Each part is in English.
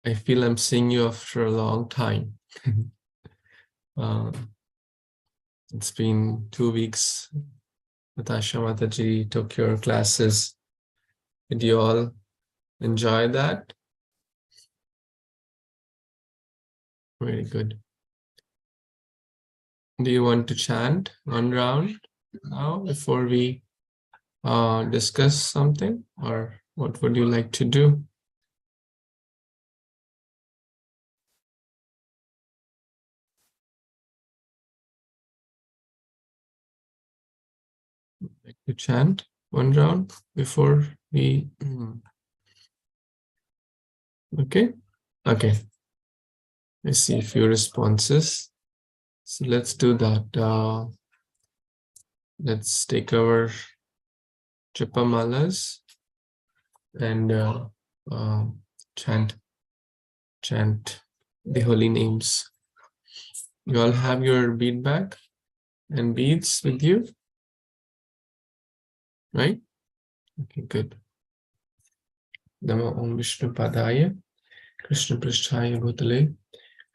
I feel I'm seeing you after a long time. It's been 2 weeks. Natasha Mataji took your classes. Did you all enjoy that? Very good. Do you want to chant one round now before we discuss something, or what would you like to do? Like to chant one round before we okay. I see a few responses, so let's do that. Let's take our Japamalas and chant the holy names. You all have your bead bag and beads with you, right? Okay, good. Namo Om Vishnu Padaya Krishna Prasthaya Bhutale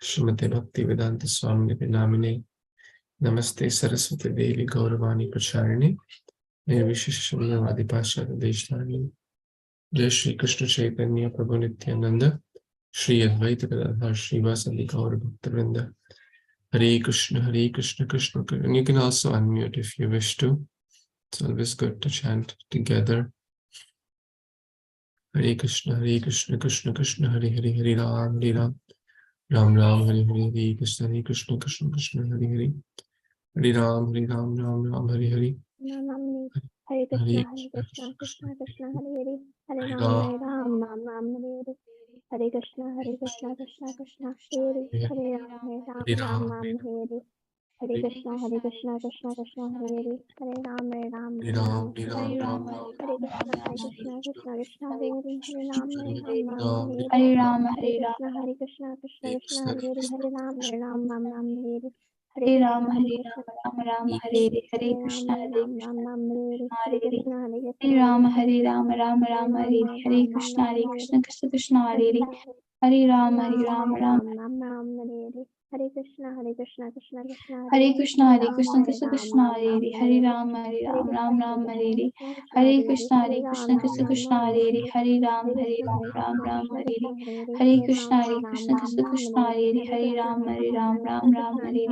Śrīmad Bhakti Vedanta Swami Namine Namaste Saraswati Devi Gauravani Pracharini Nirvishishtamnavadi Pashata Deshnani Jai Śrī Krishna Caitanya Prabhu Nityaṁ Shri Advaita Gadadhar Srivasadi Gaura Bhakta-vrinda. Hare Kṛṣṇa, Krishna Krishna. And you can also unmute if you wish to. It's always good to chant together. Hare Kṛṣṇa, Krishna Krishna, Hare Hare, Hare Ram, Ram Ram, Hare Hare, Hare Krishna, Krishna Krishna, Hare Hare, Hare Ram, Ram, Hare Hare. Hare Krishna, Krishna Krishna, Hare Hare, Hare Ram, Ram, Hare Hare. Hare Krishna, Krishna Krishna, Hare Hare, Hare Ram, Ram, Hare Hare. Hare Krishna, Krishna Krishna, Hare Hare, Hare Ram, Ram, Hare Krishna, Krishna Krishna, Hare Hare, Hare Ram, Ram, Hare Hare Krishna, Krishna Hare Hare, Hare Ram, Ram, Hare Hare. Hare Ram, Ram, Hare Hare, Hare Krishna, Ram, Hare Krishna, Hare Ram, Ram, Hare Hare, Hare Krishna, Krishna Krishna, Hare Hare, Hare Ram, Ram, Hare Hare. Hare Krishna, Krishna Krishna, Hare Krishna, Krishna Krishna, Hare Hare, Hare Ram, Ram, Hare Hare, Hare Krishna, Krishna Hare Hare, Hare Ram, Ram, Hare Hare, Hare Krishna, Krishna Hare Hare, Hare Ram, Ram, Hare Hare,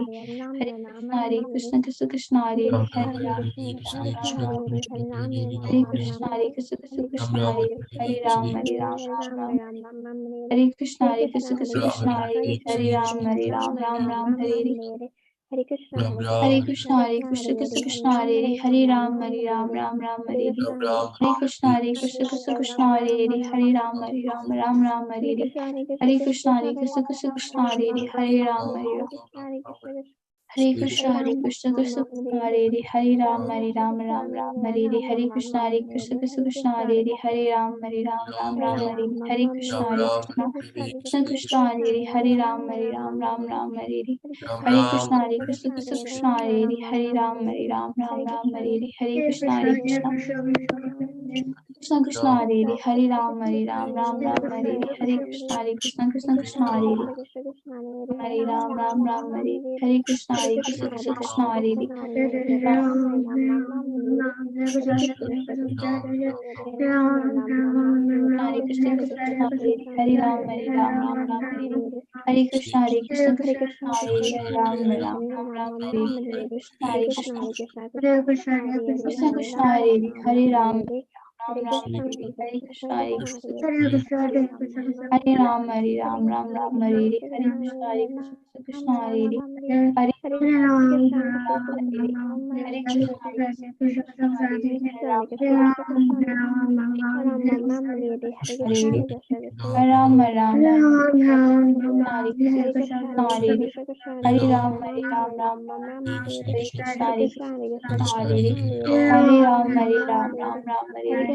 Hare Krishna, Krishna Hare Hare, Hare Ram, Hare Krishna, Krishna Hare Hare, Hare Ram, Hare Krishna, Krishna Hare Hare, Hare Ram, Ram, Hare Hare, Hare Krishna, Krishna Hare Hare, Hare Ram, Ram, Hare Hare, Hare Krishna, Krishna Hare Hare, Hare Ram, Ram, Hare Hare, Hare Krishna, Krishna Hare Hare, Hare Ram, Hare Krishna, Krishna Hare Hare, Hare Ram, Ram, Hare Hare, Hare Krishna, Krishna Hare Hare, Hare Ram, Ram, Hare Hare, Hare Krishna, Krishna Hare Hare, Hare Ram, Ram, Hare Hare, Hare Krishna, Krishna Hare Hare, Hare Ram, Ram, Hare Hare, Hare Krishna, Krishna Hare Hare, Hare Ram, Ram, Hare Hare, Hare Krishna, Krishna Hare Hare, Hare Ram, Hare Hare, Hare Krishna, Krishna Hare Hare, Hare Ram, Hare Hare, Hare Krishna, Krishna Hare Hare, Hare Ram, Ram, Hare Hare, Hare Krishna, Krishna Hare Hare, Hare Ram, Hare Krishna, Hare Ram, Ram, Hare Hare, Hare Krishna, Krishna Hare Hare, Hare Hare Ram, Hare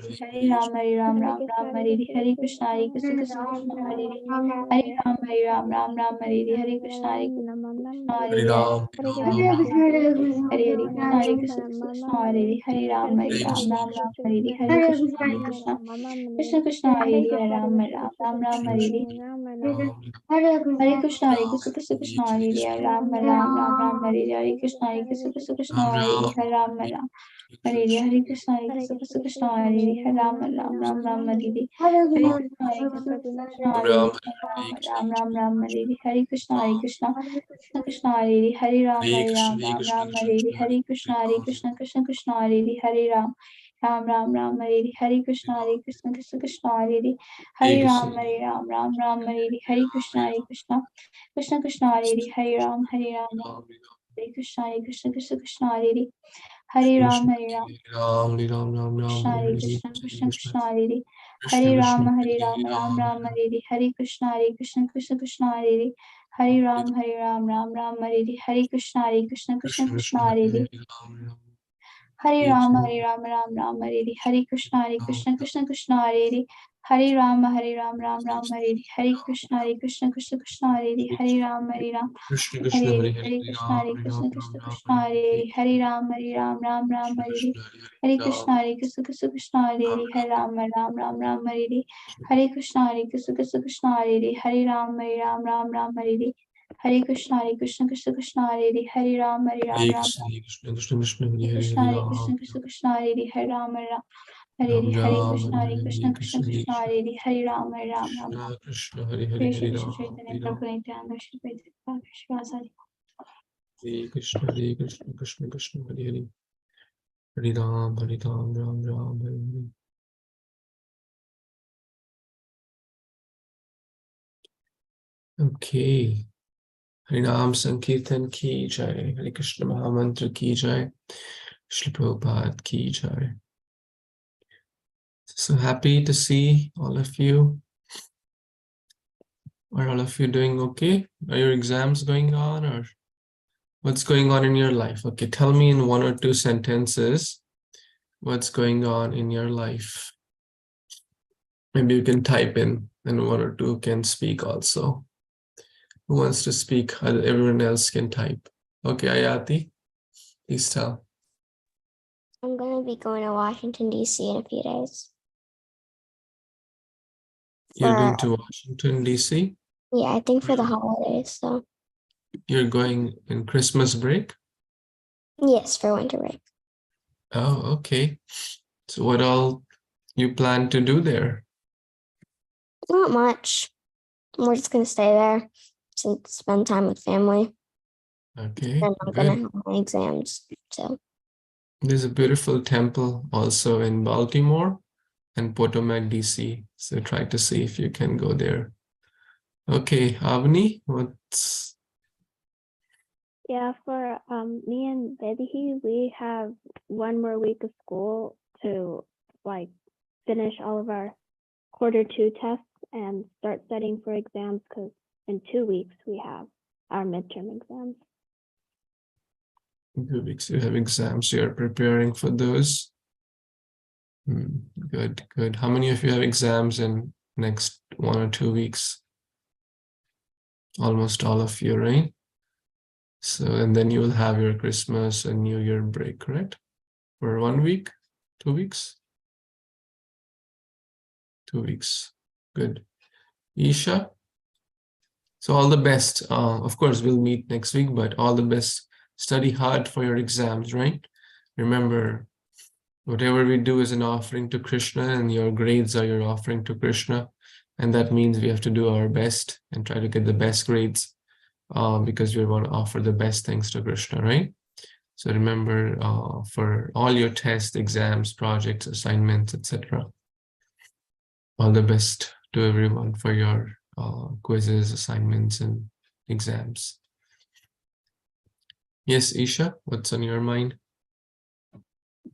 Hare Ram, Ram Ram, Hare Hare, Hare Krishna, Hare Krishna, Krishna Krishna, Hare Hare, Hare Ram, Ram Ram, Hare Hare, Hare Krishna, Hare Krishna, Hare Hare, Hare Krishna, Hare Krishna, Krishna Hare Hare, Hare Ram, Ram Ram, Hare Hare, Hare Krishna, Hare Krishna, Krishna Krishna, Hare Hare, Ram Ram, Hare Hare, Hare Krishna, Hare Krishna, Krishna Krishna, Hare Hare, Ram Ram, Hare Hare, Hare Krishna, Hare Krishna, Krishna Krishna, Hare Hare, Ram Ram, Hare Hare, Hare Krishna, Hare Krishna, Krishna Krishna, Hare Hare, Ram Ram, Hare Hare, Hare Krishna, Hare Krishna, Krishna Krishna, Hare Hare, Ram Ram, Hare Hare, Hare Krishna, Hare Krishna, Krishna Krishna, Hare Hare, Hare Ram, Ram Ram, Hare Hare, Hare Krishna, Krishna Krishna, Hare Hare, Hare Ram, Ram Ram Ram Hare Hare, Hare Krishna Krishna Krishna Hare Hare, Hare Ram Ram Ram Hare Hare, Hare Krishna Krishna Krishna Hare Hare, Hare Ram Hare Krishna Krishna Krishna Hare Hare, Hare Ram Krishna Krishna Hare Hare, Hare Ram Ram Ram Hare Hare, Hare Krishna Krishna Hare Hare, Hare Ram Ram Ram Hare Hare, Hare Krishna Krishna Hare Hare, Hare Ram Ram Ram Hare Hare, Hare Krishna Krishna Hare Hare, Hare Ram Ram Ram Hare Hare, Hare Krishna Krishna Hare Hare, Hare Ram Hare Hare Krishna Krishna Hare Hare, Hare Ram Ram Ram Hare Hare, Hare Krishna Krishna Hare Hare, Hare Ram Ram Hare Hare, Hare Krishna Krishna Hare Hare, Hare Ram Ram Hare Hare, Hare Krishna Krishna Hare Hare, Hare Ram Krishna Krishna Hare Krishna Hare Krishna Hare Hare, Hare Ram Hare Hare, Hare Krishna Krishna Hare Hare, Hare Ram Ram. Krishna Hare Hare Shri Hare Krishna Ram Chaitanya Prabhu Nityaṁ, Shri Caitanya Mahāprabhu. Hare Krishna Krishna Krishna Hare Hare Hare Ram Ram Ram Hare Hare. Okay. Harinam Sankirtan ki jai, Hare Krishna Mahamantra ki jai, Shri Prabhupada ki jai. So happy to see all of you. Are all of you doing okay? Are your exams going on, or what's going on in your life? Okay, tell me in 1 or 2 sentences what's going on in your life. Maybe you can type in and 1 or 2 can speak also. Who wants to speak? Everyone else can type. Okay, Ayati, please tell. I'm going to be going to Washington, D.C. in a few days. You're going to Washington, D.C.? Yeah, I think for the holidays, so. You're going in Christmas break? Yes, for winter break. Oh, okay. So what all you plan to do there? Not much. We're just going to stay there to spend time with family. Okay, And I'm going to have my exams, so. There's a beautiful temple also in Baltimore and Potomac, DC. So try to see if you can go there. Okay, Avni, what's... Yeah, for me and Vedhi, we have 1 more week of school to finish all of our Q2 tests and start studying for exams, because in 2 weeks we have our midterm exams. In 2 weeks you have exams, you're preparing for those. Good, good. How many of you have exams in next 1 or 2 weeks? Almost all of you, right? So, and then you will have your Christmas and New Year break, correct? For 1 week, 2 weeks? 2 weeks, good. Isha? So all the best. Of course, we'll meet next week, but all the best. Study hard for your exams, right? Remember, whatever we do is an offering to Krishna, and your grades are your offering to Krishna. And that means we have to do our best and try to get the best grades because we want to offer the best things to Krishna, right? So remember, for all your tests, exams, projects, assignments, etc. All the best to everyone for your quizzes, assignments, and exams. Yes, Isha, what's on your mind?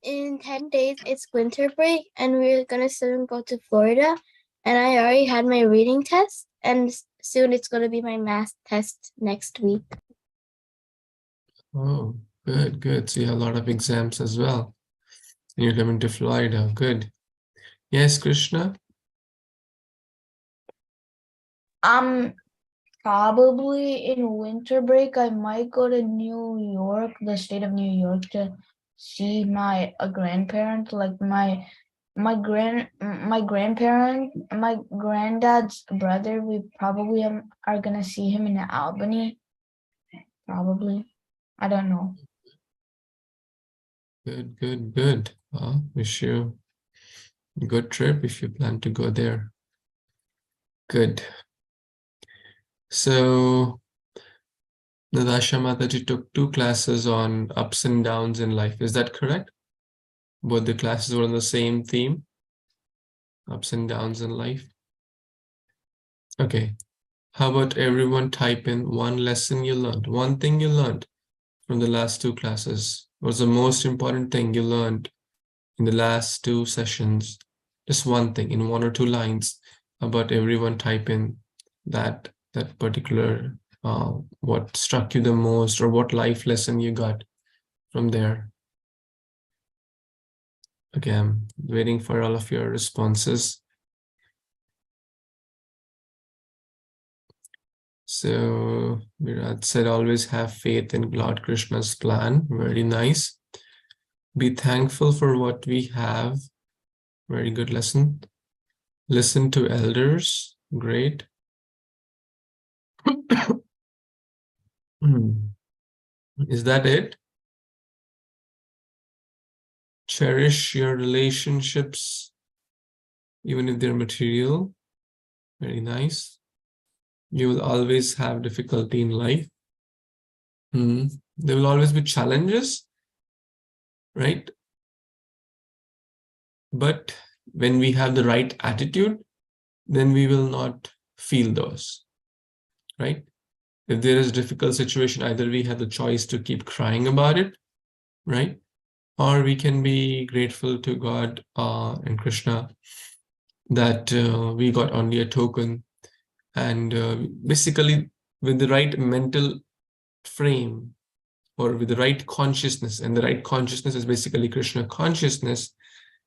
In 10 days, it's winter break, and we're going to soon go to Florida. And I already had my reading test, and soon it's going to be my math test next week. Oh, good, good. So you have a lot of exams as well. And you're coming to Florida. Good. Yes, Krishna? Probably in winter break, I might go to New York, the state of New York, to see my grandparent, like my granddad's brother. We probably are gonna see him in Albany. Probably, I don't know. Good, good, good. Wish you a good trip if you plan to go there. Good. So Nadasha Mataji took 2 classes on ups and downs in life. Is that correct? Both the classes were on the same theme, ups and downs in life. Okay, how about everyone type in one lesson you learned, one thing you learned from the last 2 classes. What's the most important thing you learned in the last 2 sessions? Just one thing in 1 or 2 lines. How about everyone type in that particular, what struck you the most, or what life lesson you got from there. Okay, I'm waiting for all of your responses. So Virat said, always have faith in Lord Krishna's plan. Very nice. Be thankful for what we have. Very good lesson. Listen to elders. Great. Is that it? Cherish your relationships, even if they're material. Very nice. You will always have difficulty in life. There will always be challenges, right? But when we have the right attitude, then we will not feel those, right? If there is a difficult situation, either we have the choice to keep crying about it, right? Or we can be grateful to God and Krishna that we got only a token. And basically, with the right mental frame, or with the right consciousness, and the right consciousness is basically Krishna consciousness,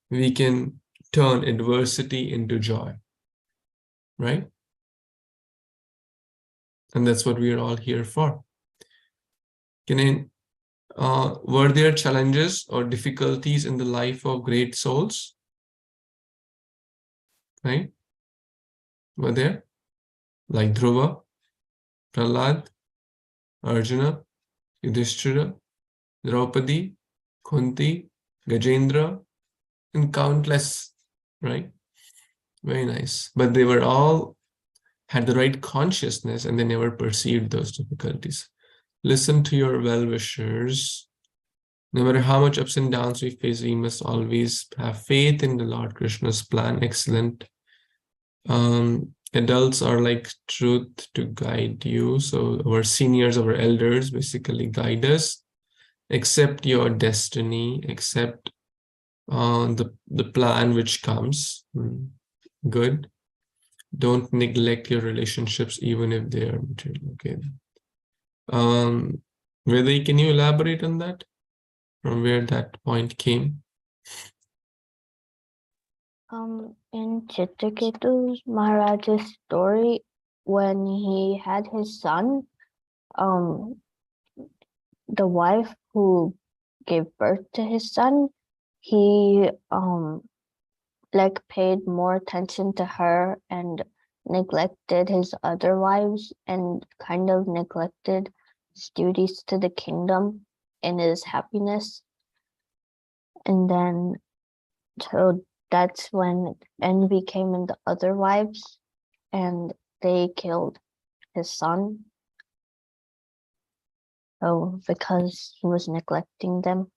we can turn adversity into joy, right? And that's what we are all here for. Were there challenges or difficulties in the life of great souls? Right? Were there? Like Dhruva, Prahlad, Arjuna, Yudhishthira, Draupadi, Kunti, Gajendra, and countless, right? Very nice. But they were all had the right consciousness, and they never perceived those difficulties. Listen to your well-wishers. No matter how much ups and downs we face, we must always have faith in the Lord Krishna's plan. Excellent. Adults are like truth to guide you. So our seniors, our elders basically guide us. Accept your destiny. Accept the plan which comes. Good. Don't neglect your relationships, even if they are material. Okay. Vedi, can you elaborate on that? From where that point came? In Chitraketu Maharaj's story, when he had his son, the wife who gave birth to his son, he like paid more attention to her and neglected his other wives, and kind of neglected his duties to the kingdom in his happiness. And then so that's when envy came in the other wives, and they killed his son. So because he was neglecting them.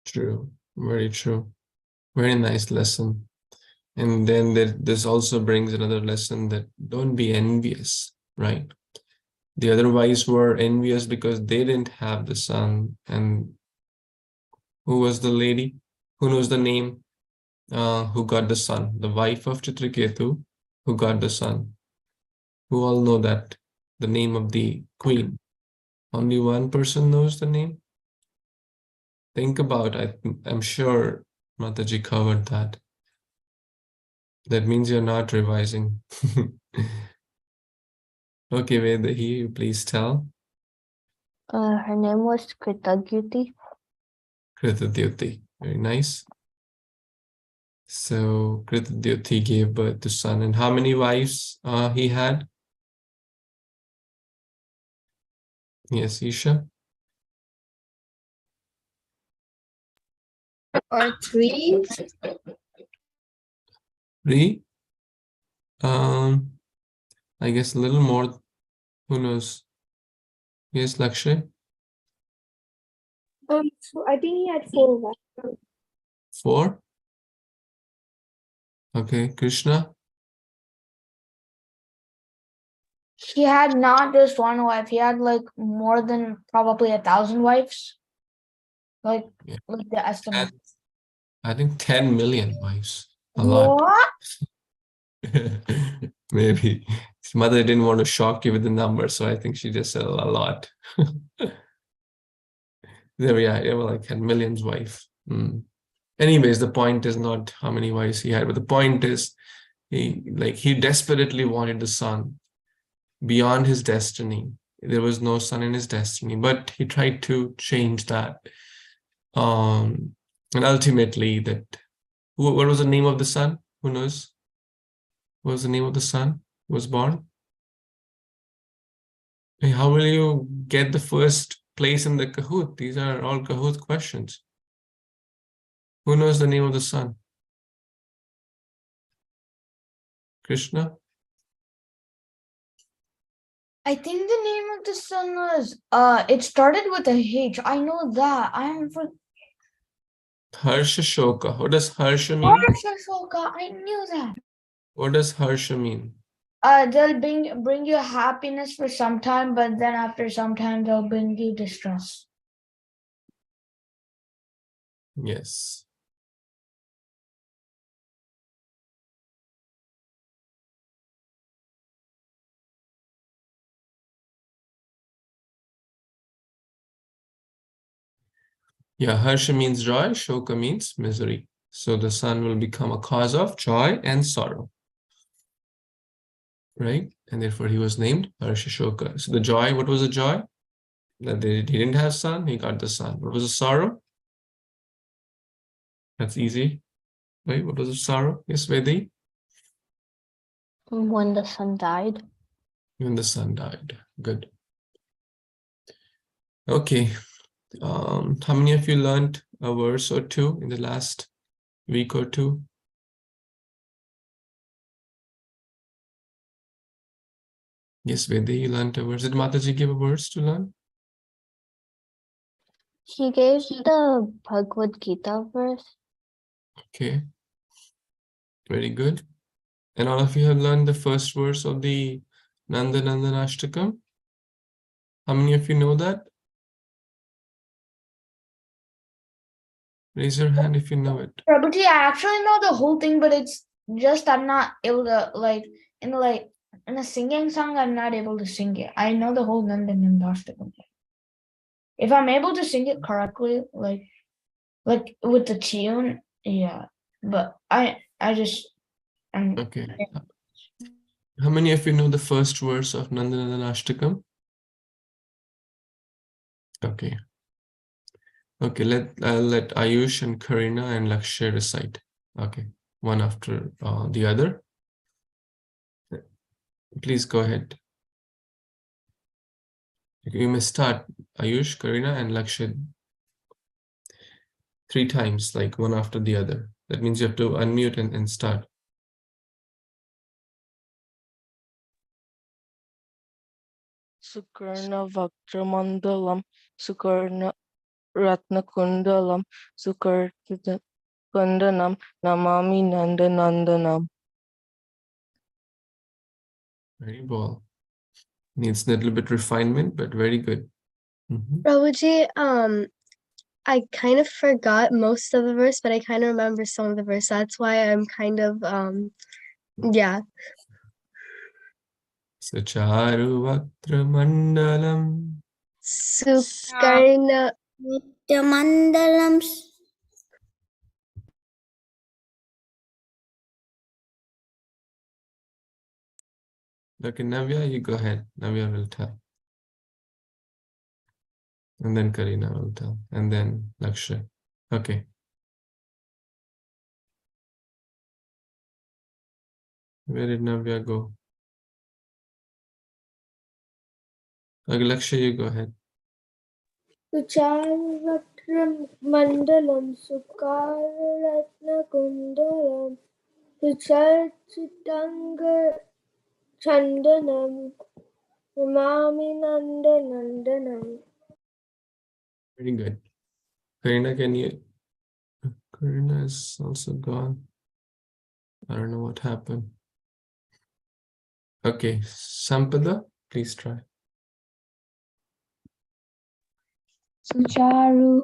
True. Very true. Very nice lesson. And then this also brings another lesson, that don't be envious, right? The other wives were envious because they didn't have the son. And who was the lady? Who knows the name? Who got the son? The wife of Chitraketu, who got the son. Who all know that? The name of the queen. Only one person knows the name? Think about it. I'm sure Mataji covered that. That means you're not revising. Okay, Vedahi, you please tell. Her name was Kritadyuti. Kritadyuti. Very nice. So Kritadyuti gave birth to son. And how many wives he had? Yes, Isha? Or 3? 3? I guess a little more. Who knows? Yes, Lakshay? So I think he had 4 wives. 4? Okay, Krishna? He had not just one wife. He had like more than probably 1,000 wives. Like, Yeah. like the estimate. I think 10 million wives. A lot. What? Maybe. His mother didn't want to shock you with the number, so I think she just said a lot. There we are. Yeah, well, like 10 million's wife. Anyways, the point is not how many wives he had, but the point is he desperately wanted the son beyond his destiny. There was no son in his destiny, but he tried to change that. And ultimately, what was the name of the son? Who knows? What was the name of the son who was born? Hey, how will you get the first place in the Kahoot? These are all Kahoot questions. Who knows the name of the son? Krishna? I think the name of the son was it started with a H. I know that. Harsha Shoka. What does Harsha mean? Harsha Shoka. I knew that. What does Harsha mean? They'll bring you happiness for some time, but then after some time they'll bring you distress. Yes. Yeah, Harsha means joy, Shoka means misery. So the son will become a cause of joy and sorrow. Right? And therefore he was named Harsha Shoka. So the joy, what was the joy? That he didn't have son, he got the son. What was the sorrow? That's easy. Right? What was the sorrow? Yes, Vedi? When the son died. When the son died. Good. Okay. How many of you learned a verse or two in the last week or two? Yes, Vedi, you learned a verse. Did Mataji give a verse to learn? He gave the Bhagavad Gita verse. Okay. Very good. And all of you have learned the first verse of the Nanda Nandanashtakam? How many of you know that? Raise your hand if you know it. Prabhuji, I actually know the whole thing, but it's just I'm not able to in a singing song. I'm not able to sing it. I know the whole Nandanandashtakam. If I'm able to sing it correctly, like with the tune, yeah. But Okay. How many of you know the first verse of Nanda Nandanashtakam? Okay. Okay, I'll let Ayush and Karina and Lakshya recite. Okay, one after the other. Please go ahead. You may start, Ayush, Karina, and Lakshya 3 times, like one after the other. That means you have to unmute and start. Sukarna Vaktramandalam, Sukarna Ratnakundalam, Sukartanam, Namami Nandanandanam. Very well. Needs a little bit refinement, but very good. Prabhuji, I kind of forgot most of the verse, but I kind of remember some of the verse. That's why I'm kind of, yeah. Sacharu Vaktramandalam. Sukarna Nityamandalam. Okay, Navya, you go ahead. Navya will tell. And then Karina will tell. And then Lakshya. Okay. Where did Navya go? Okay, Lakshya, you go ahead. Suchavatram mandalam sukaratna kundalam suchachitanga chandanam namami nandanandanam. Very good. Karina, can you? Karina is also gone. I don't know what happened. Okay, Sampada, please try. Sucharu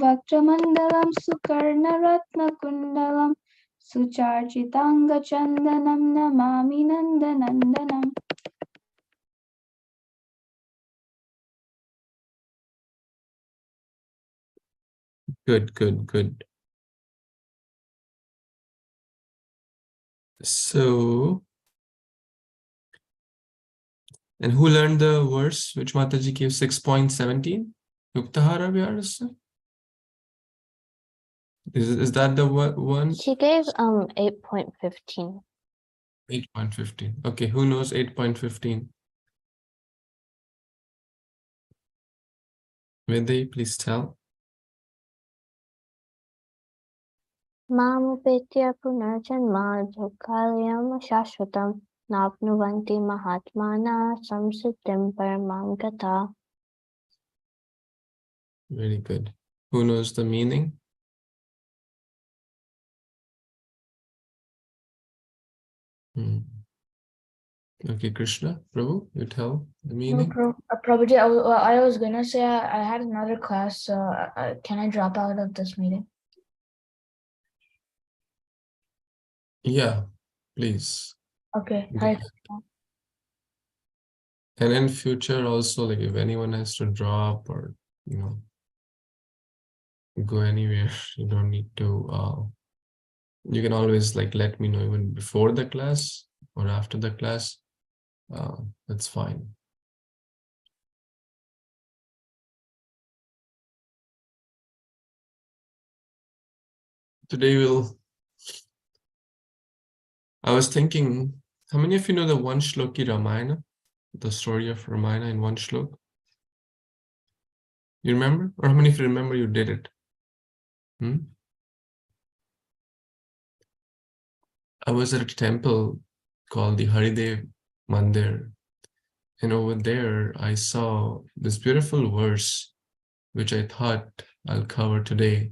Vaktramandalam Sukarna Ratna Kundalam Sucharchitanga Chandanam Namami Nandanandanam. Good. So, and who learned the verse which Mataji gave 6.17? Yuktahara Vyarasa? Is that the one? She gave 8.15. 8.15. Okay, who knows 8.15? Viday, please tell. Mamupetya punarjanma dukkalayam shashvatam napnuvanti mahatmana samsiddhim paramam gata. Very good. Who knows the meaning? Okay, Krishna, Prabhu, you tell the meaning. No, Prabhuji, I was gonna say I had another class, so can I drop out of this meeting? Yeah, please. Okay. Go. And in future also, like if anyone has to drop or go anywhere, you don't need to you can always like let me know even before the class or after the class. That's fine. Today I was thinking, how many of you know the one shloki Ramayana? The story of Ramayana in one shlok? You remember? Or how many of you remember you did it? I was at a temple called the Haridev Mandir. And over there, I saw this beautiful verse, which I thought I'll cover today.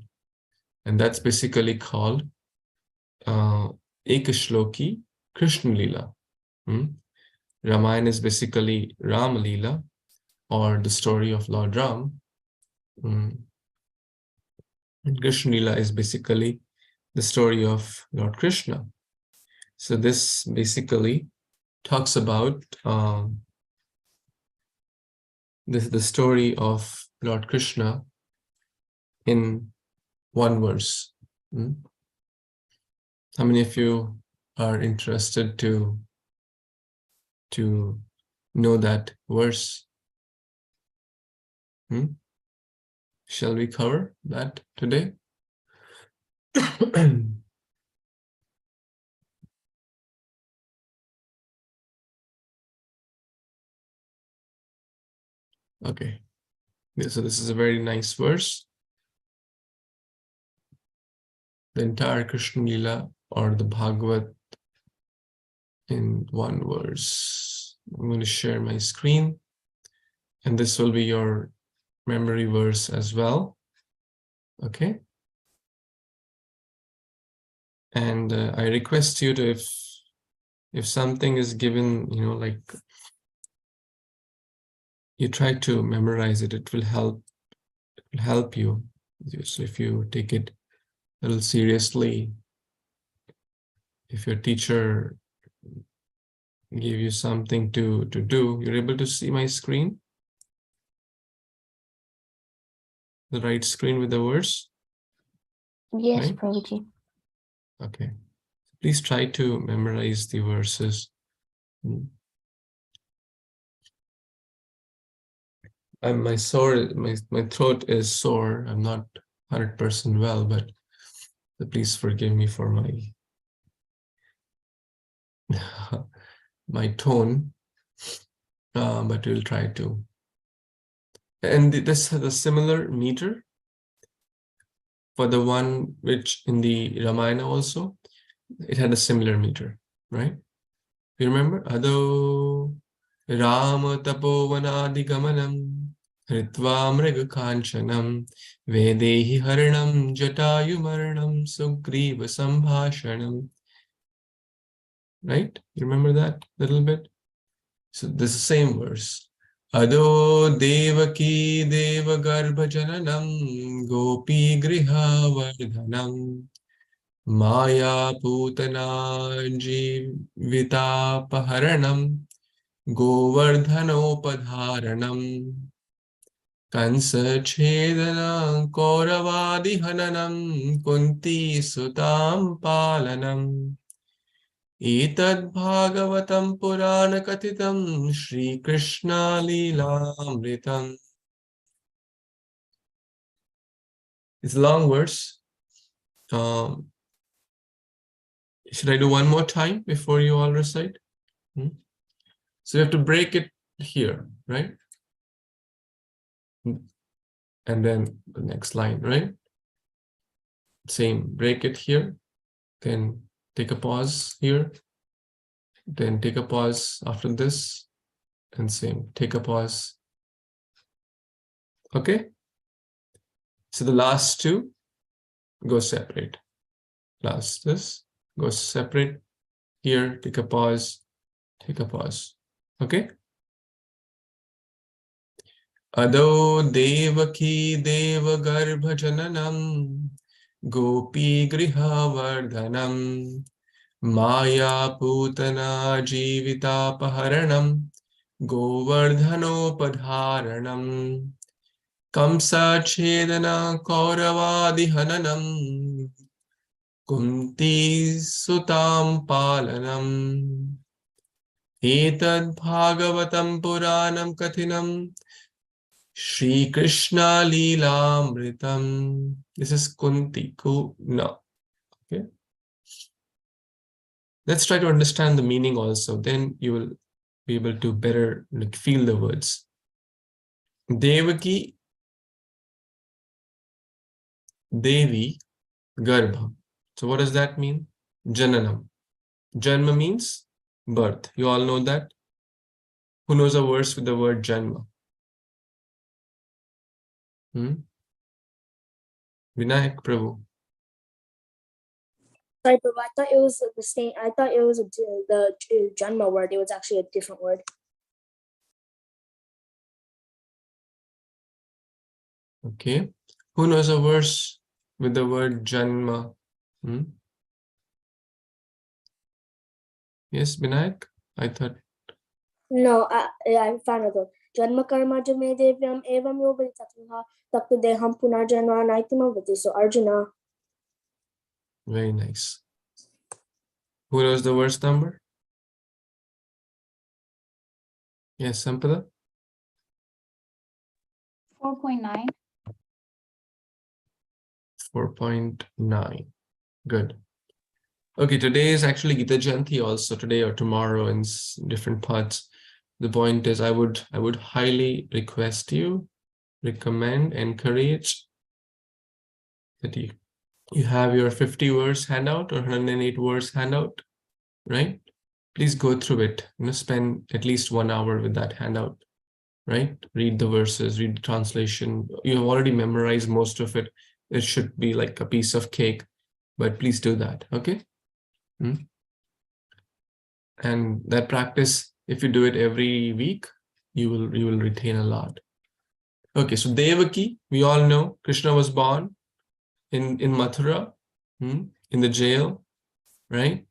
And that's basically called Ekashloki Krishna Lila. Ramayana is basically Ram Lila, or the story of Lord Ram. And Krishna Lila is basically the story of Lord Krishna. So this basically talks about the story of Lord Krishna in one verse. How many of you are interested to know that verse? Shall we cover that today? Okay, so this is a very nice verse. The entire Krishna Lila or the Bhagavat in one verse. I'm going to share my screen, and this will be your memory verse as well. Okay. And I request you to, if something is given, like you try to memorize it, it will help you. So if you take it a little seriously, if your teacher gave you something to do, you're able to see my screen? The right screen with the verse? Yes, right? Prabhuji. Okay. Please try to memorize the verses. My throat is sore. I'm not 100% well, but please forgive me for my tone. But we'll try to. And this has a similar meter for the one which in the Ramayana also. It had a similar meter, right? You remember? Ado Rama tapo vanadi gamanam Hritva mriga kanchanam Vedehi haranam Jatayumarnam Sugriva sambhashanam. Right? You remember that little bit? So this is the same verse. Ado devaki devagarbha jananam gopi griha vardhanam maya putana jivita paharanam govardhanopadharanam kansa chedana kauravadi hananam kunti sutam palanam Etad bhāgavatam purana katitam Śrī Caitanya-caritāmṛtam. It's a long verse. Should I do one more time before you all recite? So you have to break it here, right? And then the next line, right? Same, break it here, then take a pause here, then take a pause after this, and same, take a pause. Okay? So the last two go separate. Last this goes separate. Here, take a pause, take a pause. Okay? Ado devaki devagarbha jananam gopi griha vardhanam maya putana jivita paharanam govardhanopadharanam kamsa chedana kauravadi hananam kunti sutam palanam etad bhāgavatam puranam kathinam Śrī Caitanya-caritāmṛtam. This is Kunti, no. Okay. Let's try to understand the meaning also. Then you will be able to better feel the words. Devaki, Devi, Garbha. So what does that mean? Jananam. Janma means birth. You all know that? Who knows a verse with the word Janma? Vinayak Prabhu. Sorry, Prabhu, I thought it was the same. I thought it was the Janma word. It was actually a different word. Okay. Who knows a verse with the word Janma? Yes, Vinayak? I thought. No, I found it. Janma karma jame devyam evam yobali tatvaha taktu deham punarjanva naitimavati. So Arjuna. Very nice. Who knows the verse number? Yes, Sampada? 4.9. 4.9. Good. Okay, today is actually Gita Jayanti also, today or tomorrow in different parts. The point is I would highly request you, recommend, encourage that you have your 50 verse handout or 108 verse handout, right? Please go through it, spend at least 1 hour with that handout, right? Read the verses, read the translation. You have already memorized most of it. It should be like a piece of cake, but please do that, okay? And that practice, if you do it every week, you will retain a lot. Okay, so Devaki, we all know Krishna was born in Mathura, in the jail, right?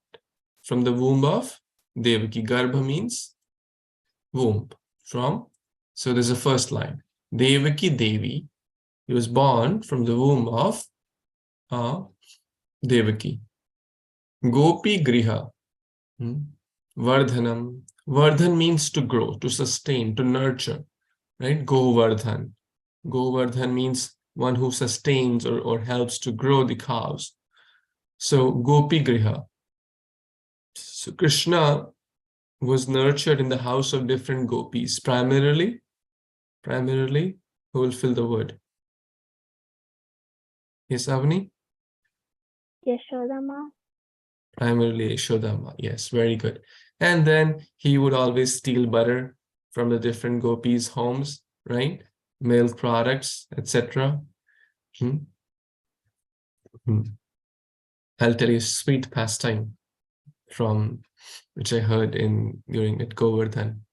From the womb of Devaki. Garbha means womb. So there's a first line. Devaki Devi. He was born from the womb of Devaki. Gopi Griha. Vardhanam. Vardhan means to grow, to sustain, to nurture, right? Govardhan. Govardhan means one who sustains or helps to grow the cows. So Gopi Griha. So Krishna was nurtured in the house of different gopis, primarily, who will fill the word? Yes, Avani? Yashodama. Primarily Yashodama, yes, very good. And then he would always steal butter from the different gopis' homes, right? milk products, etc. I'll tell you a sweet pastime from which I heard during at Govardhan.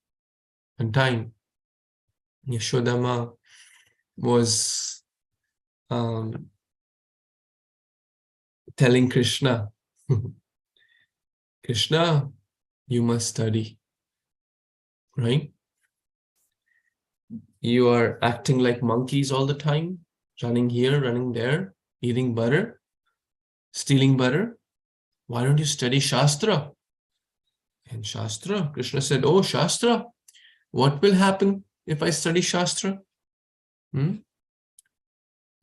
One time, Yashodama was telling Krishna, Krishna, you must study, right? You are acting like monkeys all the time, running here, running there, eating butter, stealing butter. Why don't you study Shastra? And Shastra, Krishna said, oh, Shastra, what will happen if I study Shastra?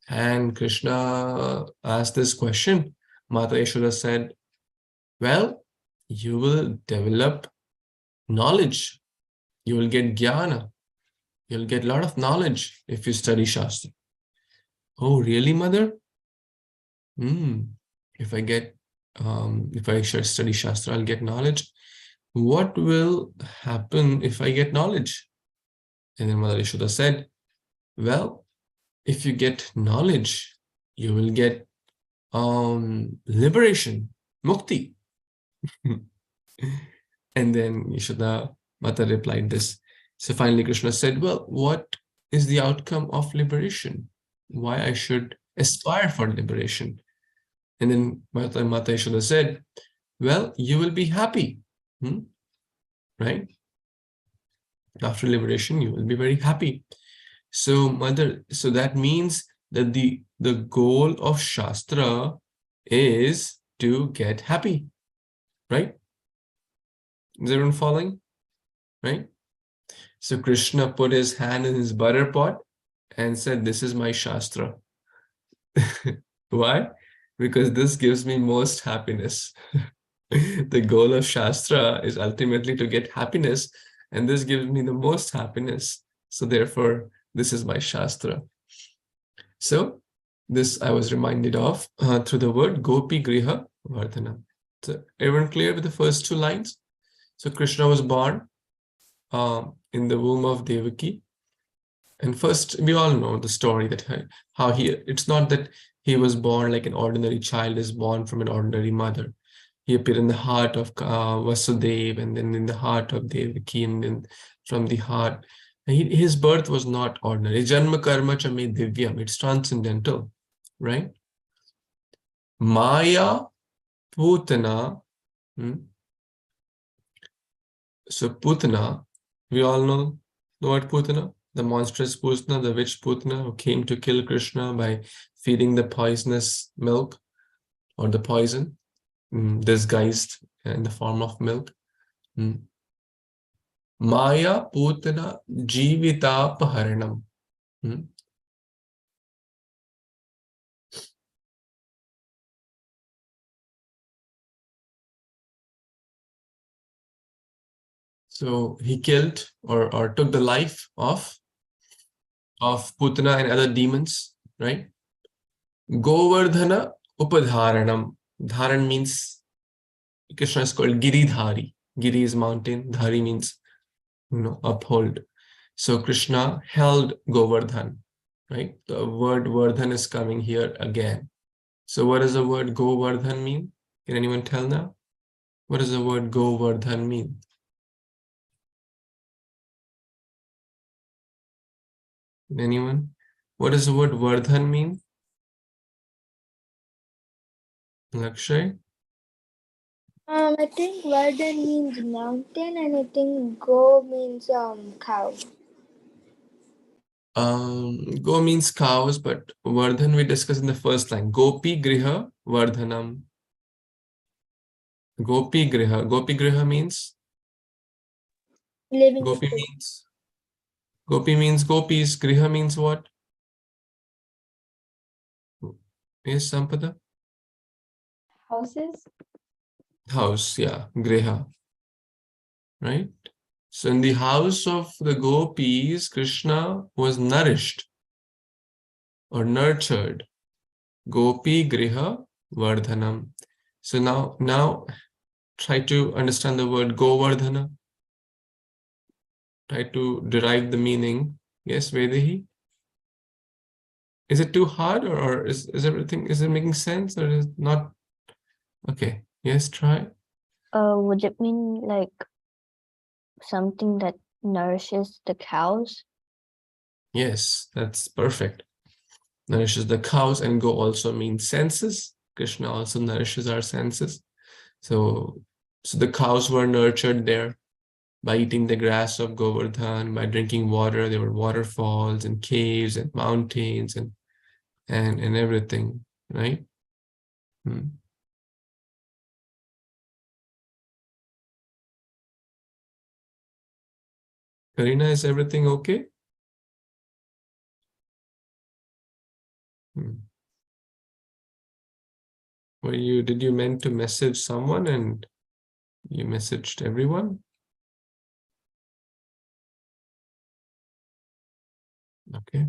And Krishna asked this question. Mata Yashoda said, well, you will develop knowledge. You will get jnana. You'll get a lot of knowledge if you study Shastra. Oh, really, mother? If I should study Shastra, I'll get knowledge. What will happen if I get knowledge? And then Mother Yashoda said, well, if you get knowledge, you will get liberation, mukti. And then Yashoda Mata replied this. So finally Krishna said, well, what is the outcome of liberation? Why I should aspire for liberation? And then Mata Yashoda said, well, you will be happy, right? After liberation, you will be very happy. So that means that the goal of Shastra is to get happy, right? Is everyone following? Right? So Krishna put his hand in his butter pot and said, this is my Shastra. Why? Because this gives me most happiness. The goal of Shastra is ultimately to get happiness, and this gives me the most happiness. So therefore, this is my Shastra. So this I was reminded of through the word Gopi Griha Vardhana. So everyone clear with the first two lines? So Krishna was born in the womb of Devaki. And first, we all know the story that it's not that he was born like an ordinary child is born from an ordinary mother. He appeared in the heart of Vasudeva, and then in the heart of Devaki, and then from the heart. His birth was not ordinary. Janma karma cha me divyam. It's transcendental, right? Maya Putana. So Putana, we all know the word Putana, the monstrous Putana, the witch Putana who came to kill Krishna by feeding the poisonous milk or the poison, disguised in the form of milk. Maya Putana Jivitapaharanam. So he killed or took the life of Putana and other demons, right? Govardhana Upadharanam. Dharan means Krishna is called Giridhari. Giri is mountain. Dhari means, uphold. So Krishna held Govardhan, right? The word Vardhan is coming here again. So what does the word Govardhan mean? Can anyone tell now? What does the word Govardhan mean? Anyone? What does the word Vardhan mean? Lakshay? I think Vardhan means mountain, and I think Go means cow. Go means cows, but Vardhan we discussed in the first line. Gopi Griha Vardhanam. Gopi Griha. Gopi Griha means? Living Gopi space. means? Gopi means gopis. Griha means what? Yes, Sampada? Houses? House, yeah. Griha. Right? So in the house of the gopis, Krishna was nourished or nurtured. Gopi Griha Vardhanam. So now try to understand the word Govardhana. Try to derive the meaning. Yes, Vedahi? Is it too hard, or is everything, is it making sense, or is it not? Okay, yes, try. Would it mean like something that nourishes the cows? Yes, that's perfect. Nourishes the cows, and go also means senses. Krishna also nourishes our senses. So the cows were nurtured there by eating the grass of Govardhan, by drinking water. There were waterfalls and caves and mountains and everything, right? Karina, is everything okay? Did you meant to message someone and you messaged everyone? Okay.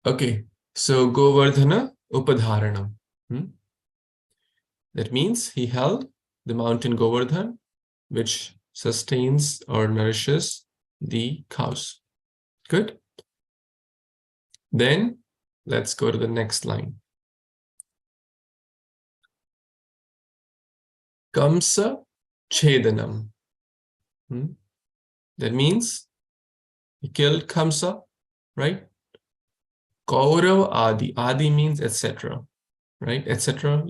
Okay, so Govardhana Upadharanam. That means he held the mountain Govardhan, which sustains or nourishes the cows. Good. Then let's go to the next line. Kamsa Chedanam. That means he killed Kamsa, right? Kaurav Adi. Adi means etc. Right? Etc.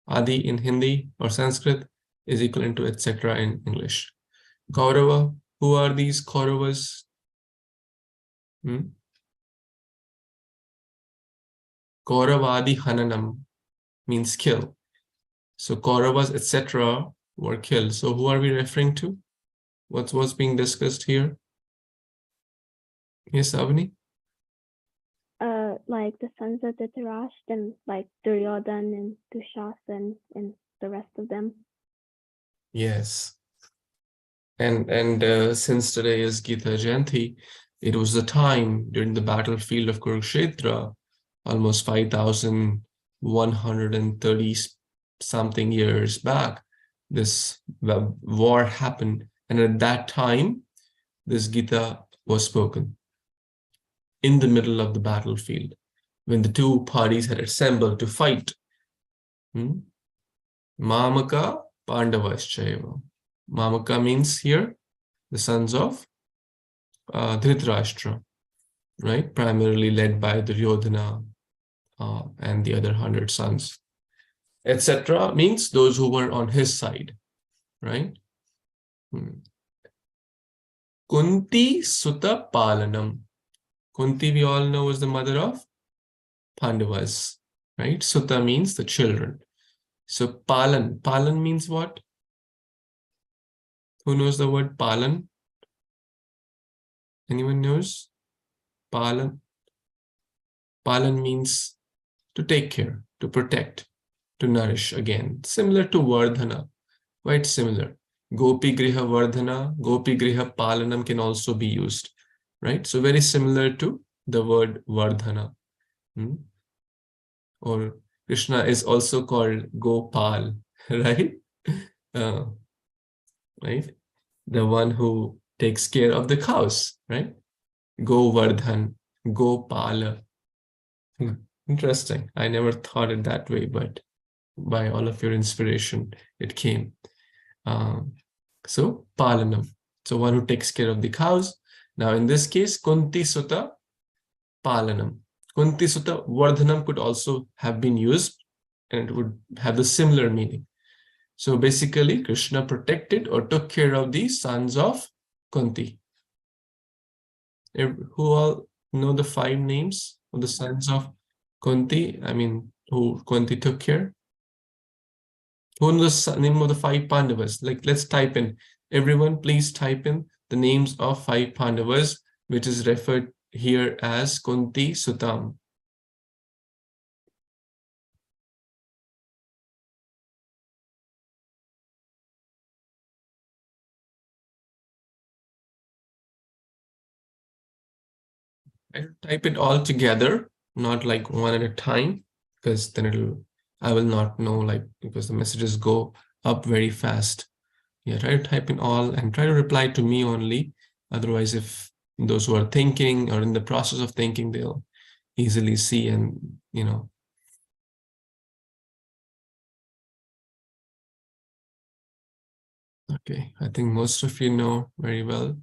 Adi in Hindi or Sanskrit is equivalent to etc. in English. Kaurava. Who are these Kauravas? Kauravadi Hananam means kill. So Kauravas, etc. were killed. So who are we referring to? What's being discussed here? Yes, Avani? Like the sons of Dhritarashtra and like Duryodhan and Dushasana and the rest of them. Yes. And since today is Gita Jayanti, it was the time during the battlefield of Kurukshetra, almost 5,130 something years back, this war happened. And at that time, this Gita was spoken in the middle of the battlefield when the two parties had assembled to fight. Mamaka Pandavaschaiva. Mamaka means here the sons of Dhritarashtra, right? Primarily led by Duryodhana and the other 100 sons. Etc. means those who were on his side, right? Kunti Sutta Palanam. Kunti, we all know, was the mother of Pandavas, right? Sutta means the children. So Palan. Palan means what? Who knows the word Palan? Anyone knows? Palan. Palan means to take care, to protect, to nourish. Again, similar to Vardhana, quite similar. Gopi Griha Vardhana, Gopi Griha Palanam can also be used, right? So very similar to the word Vardhana. Or Krishna is also called Gopal, right? Right? The one who takes care of the cows, right? Govardhan, Gopala. Interesting. I never thought it that way, but by all of your inspiration, it came. So Palanam. So one who takes care of the cows. Now in this case, Kunti Sutta Palanam. Kunti Sutta Vardhanam could also have been used and it would have the similar meaning. So basically, Krishna protected or took care of the sons of Kunti. Who all know the 5 names of the sons of Kunti? I mean, who Kunti took care? Who knows the name of the 5 Pandavas? Like, let's type in. Everyone, please type in the names of 5 Pandavas, which is referred here as Kunti Sutam. I type it all together, not like one at a time, because then I will not know, like, because the messages go up very fast. Yeah, try to type in all and try to reply to me only. Otherwise, if Those who are thinking or in the process of thinking, they'll easily see and, Okay, I think most of you know very well.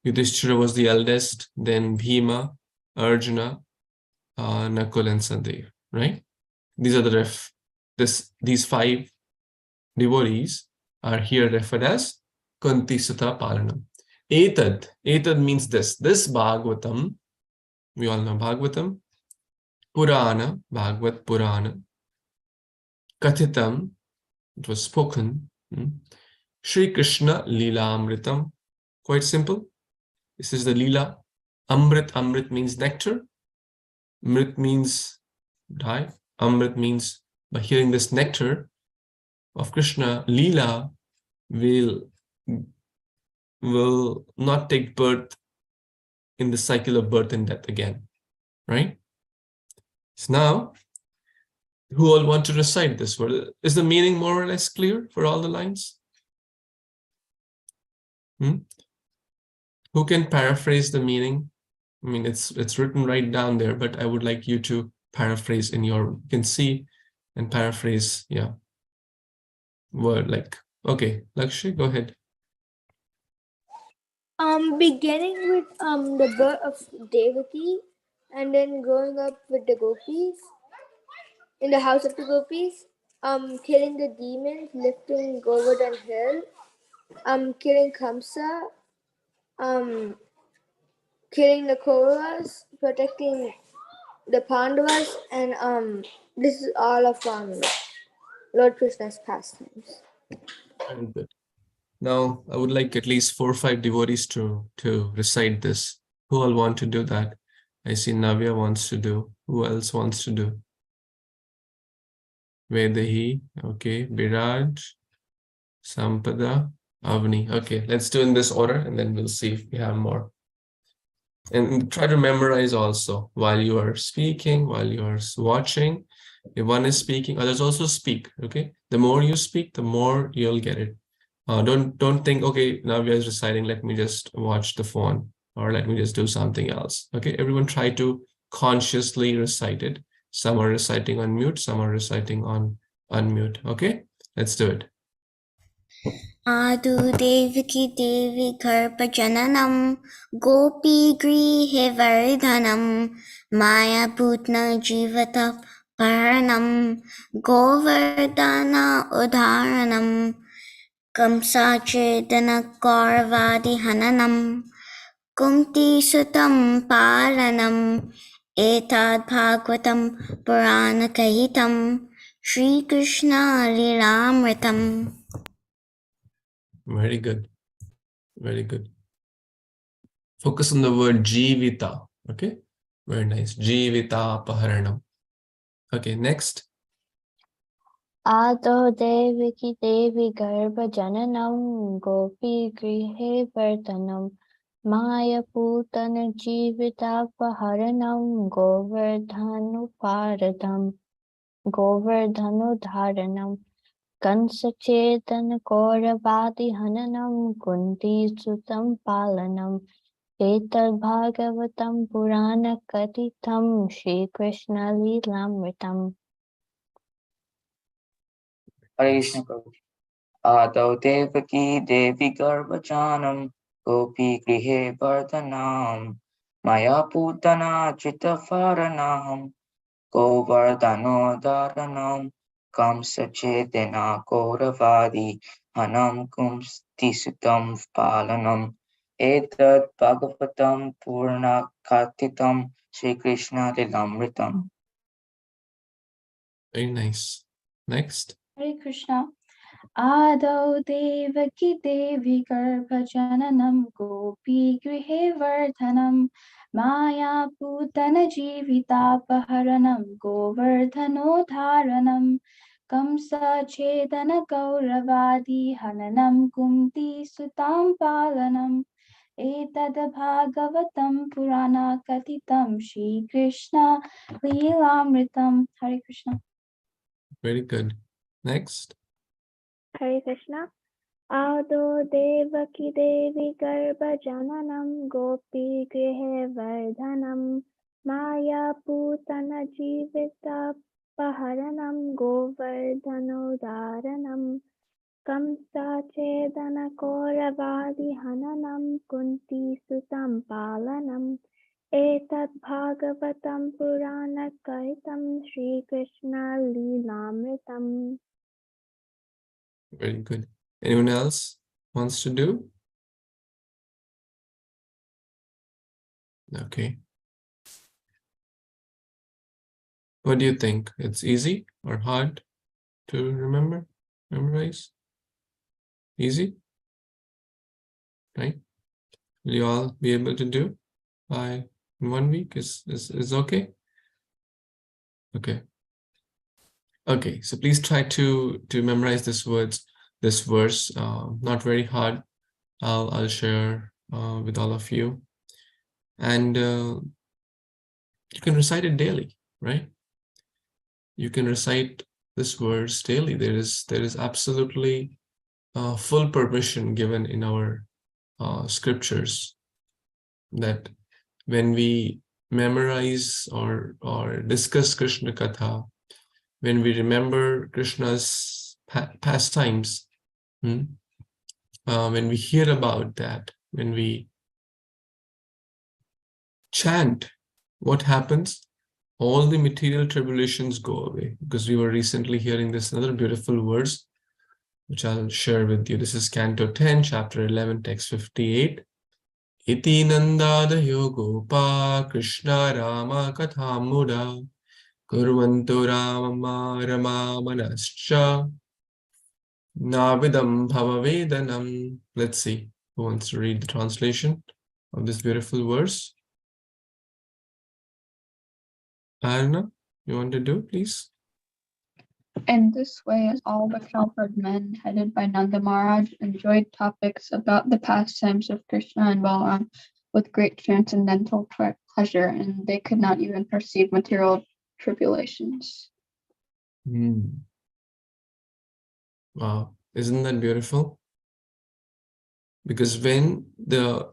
Yudhishthira was the eldest, then Bhima, Arjuna, Nakul and Sandev, right? These are the these 5 devotees are here referred as Kunti Sutta Palanam. Etad means this Bhagavatam, we all know Bhagavatam, Purana, Bhagavat Purana, Kathitam, it was spoken, Śrī Caitanya Leela-amṛtam, quite simple. This is the Leela. Amrit means nectar. Mrit means die. Amrit means by hearing this nectar of Krishna, Leela will not take birth in the cycle of birth and death again, right? So now, who all want to recite this word? Is the meaning more or less clear for all the lines? Who can paraphrase the meaning? I mean, it's written right down there, but I would like you to paraphrase in you can see and paraphrase, word like, okay, Lakshya, go ahead. Beginning with the birth of Devaki, and then growing up with the gopis, in the house of the gopis, killing the demons, lifting Govardhan hill, killing Kamsa, killing the Kauravas, protecting the Pandavas, and this is all of Lord Krishna's pastimes. Very good. Now, I would like at least 4 or 5 devotees to recite this. Who all want to do that? I see Navya wants to do. Who else wants to do? Vedahi, okay, Biraj, Sampada, Avni. Okay, let's do in this order and then we'll see if we have more. And try to memorize also while you are speaking, while you are watching. If one is speaking, others also speak, okay? The more you speak, the more you'll get it. Don't think, okay, Navya is reciting, let me just watch the phone or let me just do something else. Okay, everyone try to consciously recite it. Some are reciting on mute, some are reciting on unmute. Okay, let's do it. Adu Devaki Devi Garba Jananam Gopi Grihe Vardhanam Maya Bhutna Jivata Paranam Govardhana Udharanam Kamsa Chetana Kauravadi Hananam Kumti Sutam Palanam Etad Bhagavatam Purana Kahitam Śrī Caitanya Leela-amṛtam. Very good. Very good. Focus on the word jivita. Okay. Very nice. Jivita paharanam. Okay. Next. Ado Devaki Devi Garba Jananam Gopi Grihe Vardhanam Maya Putana Jivita Paharanam Govardhanu Paradam Govardhanu Dharanam Kansa Chetana Kauravadi Hananam Kunti Sutam Palanam Etad Bhagavatam Purana Kathitam Śrī Caitanya Leela-amṛtam. Hare Kṛṣṇa Prabhu. Adau Devaki Devi Garbhajanam Gopi Grihe Vardhanam Maya Putana Chitafaranam Govardhano Dharanam Kamsa Chetana Kauravadi Hanam Kumsti Sutam Palanam Etad Bhagavatam Purna Kathitam Śrī Caitanya Leela-amṛtam. Very nice. Next. Hare Kṛṣṇa. Adau Devaki Devi Garba Jananam Gopi Grihe Vardhanam Maya Putana Jivita Paharanam Govardhano Dharanam Kamsa Chetana Kauravadi Hananam Kumti Sutam Palanam Etad Bhagavatam Purana Kathitam Śrī Caitanya Leela-amṛtam. Hare Kṛṣṇa. Very good. Next. Hare Krishna. Ado devaki devi garba jananam gopi grihe vardhanam maya putana jivita paharanam govardhano dharanam kamsa chedana koravadi hananam kunti sutam palanam etat bhāgavatam purana kaitam Śrī Caitanya-caritāmṛtam. Very good. Anyone else wants to do? Okay. What do you think? It's easy or hard to memorize? Easy? Right? Will you all be able to do by in 1 week? Is okay? Okay. Okay, so please try to memorize this verse. Not very hard. I'll share with all of you, and you can recite it daily, right? You can recite this verse daily. There is absolutely full permission given in our scriptures that when we memorize or discuss Krishna Katha, when we remember Krishna's pastimes, when we hear about that, when we chant, what happens? All the material tribulations go away. Because we were recently hearing this another beautiful verse, which I'll share with you. This is Canto 10, Chapter 11, Text 58. Iti nandadayo gopa Krishna Rama kathamuda kurvantu rama manascha navidam bhavavedanam. Let's see who wants to read the translation of this beautiful verse. Arna, you want to do, please? In this way, all the cowherd men, headed by Nanda Maharaj, enjoyed topics about the pastimes of Krishna and Balaram with great transcendental pleasure, and they could not even perceive material tribulations. Wow, isn't that beautiful? Because when the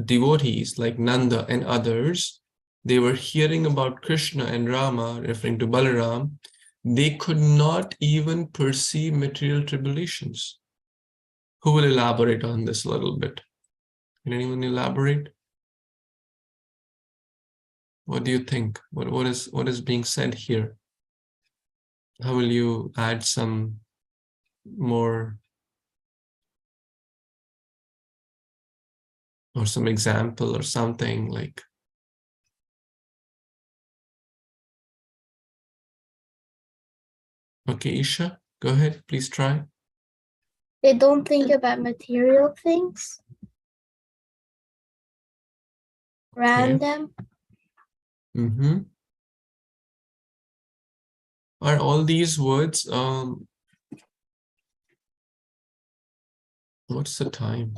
devotees like Nanda and others, they were hearing about Krishna and Rama, referring to Balaram, they could not even perceive material tribulations. Who will elaborate on this a little bit? Can anyone elaborate? What do you think? What is being said here? How will you add some more or some example or something like? Okay, Isha, go ahead, please try. They don't think about material things around them. Are all these words, what's the time?